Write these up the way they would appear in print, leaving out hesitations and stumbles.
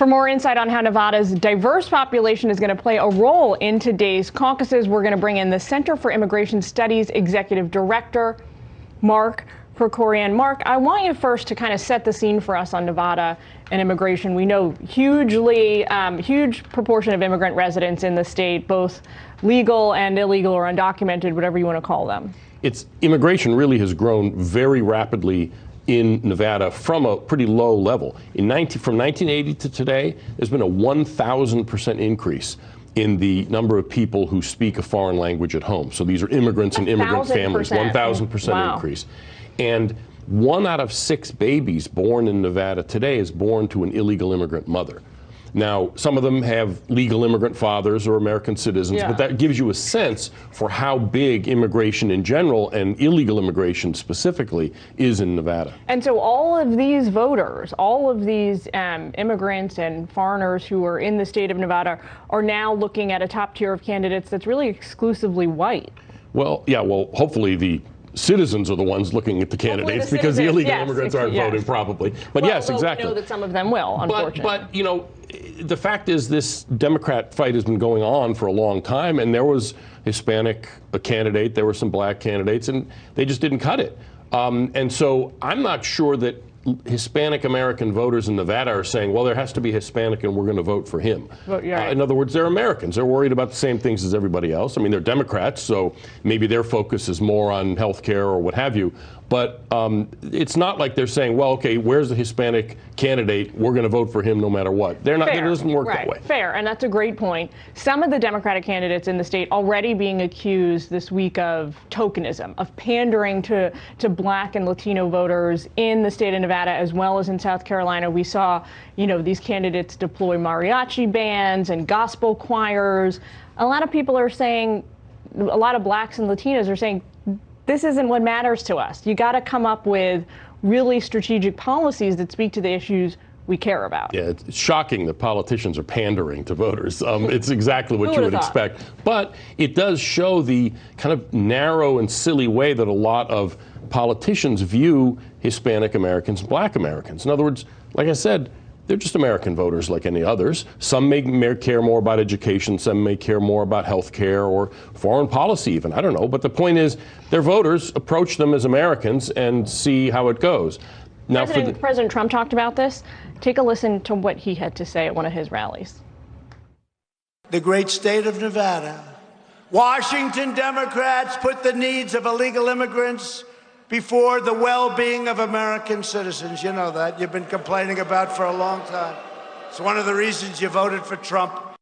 For more insight on how Nevada's diverse population is going to play a role in today's caucuses, we're going to bring in the Center for Immigration Studies Executive Director, Mark Kirkorian. Mark, I want you first to kind of set the scene for us on Nevada and immigration. We know huge proportion of immigrant residents in the state, both legal and illegal or undocumented, whatever you want to call them. Immigration really has grown very rapidly in Nevada from a pretty low level. From 1980 to today, there's been a 1,000% increase in the number of people who speak a foreign language at home. So these are immigrants and immigrant families, 1,000% increase. And 1 out of 6 babies born in Nevada today is born to an illegal immigrant mother. Now, some of them have legal immigrant fathers or American citizens, but that gives you a sense for how big immigration in general and illegal immigration specifically is in Nevada. And so all of these voters, all of these immigrants and foreigners who are in the state of Nevada are now looking at a top tier of candidates that's really exclusively white. Well, yeah, well, hopefully the citizens are the ones looking at the candidates because the illegal immigrants aren't voting probably. But yes, exactly. We know that some of them will, unfortunately. But, you know, the fact is this Democrat fight has been going on for a long time, and there was Hispanic candidate, there were some black candidates, and they just didn't cut it. And so I'm not sure that Hispanic American voters in Nevada are saying, well, there has to be Hispanic and we're going to vote for him. In other words, they're Americans. They're worried about the same things as everybody else. I mean, they're Democrats, so maybe their focus is more on health care or what have you. But it's not like they're saying, well, okay, where's the Hispanic candidate? We're going to vote for him no matter what. They're not. It doesn't work that way. Fair, and that's a great point. Some of the Democratic candidates in the state already being accused this week of tokenism, of pandering to black and Latino voters in the state of Nevada as well as in South Carolina. We saw, you know, these candidates deploy mariachi bands and gospel choirs. A lot of people are saying, a lot of blacks and Latinos are saying, this isn't what matters to us. You got to come up with really strategic policies that speak to the issues we care about. Yeah, it's shocking that politicians are pandering to voters. It's exactly what you would expect. But it does show the kind of narrow and silly way that a lot of politicians view Hispanic Americans and black Americans. In other words, like I said, they're just American voters like any others. Some may care more about education, some may care more about health care or foreign policy even, I don't know. But the point is, they're voters, approach them as Americans and see how it goes. Now, President Trump talked about this. Take a listen to what he had to say at one of his rallies. The great state of Nevada. Washington Democrats put the needs of illegal immigrants before the well-being of American citizens. You know that. You've been complaining about for a long time. It's one of the reasons you voted for Trump.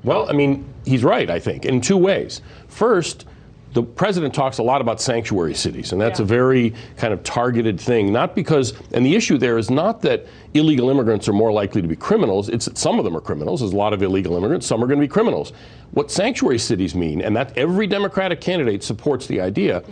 Well, I mean, he's right, I think, in 2 ways. First, the president talks a lot about sanctuary cities, and that's a very kind of targeted thing. Not because, and the issue there is not that illegal immigrants are more likely to be criminals. It's that some of them are criminals. There's a lot of illegal immigrants. Some are going to be criminals. What sanctuary cities mean, and that every Democratic candidate supports the idea,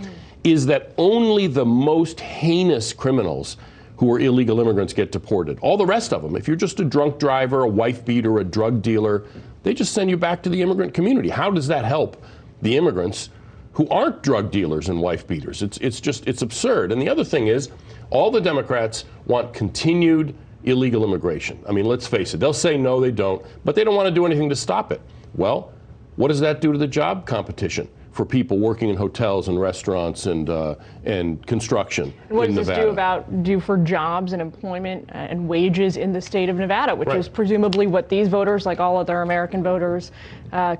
is that only the most heinous criminals who are illegal immigrants get deported. All the rest of them, if you're just a drunk driver, a wife beater, a drug dealer, they just send you back to the immigrant community. How does that help the immigrants who aren't drug dealers and wife beaters? It's absurd. And the other thing is, all the Democrats want continued illegal immigration. I mean, let's face it, they'll say no, they don't, but they don't want to do anything to stop it. Well, what does that do to the job competition for people working in hotels and restaurants and construction in Nevada? What does this do for jobs and employment and wages in the state of Nevada, which is presumably what these voters, like all other American voters,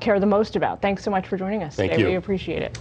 care the most about? Thanks so much for joining us today. We appreciate it.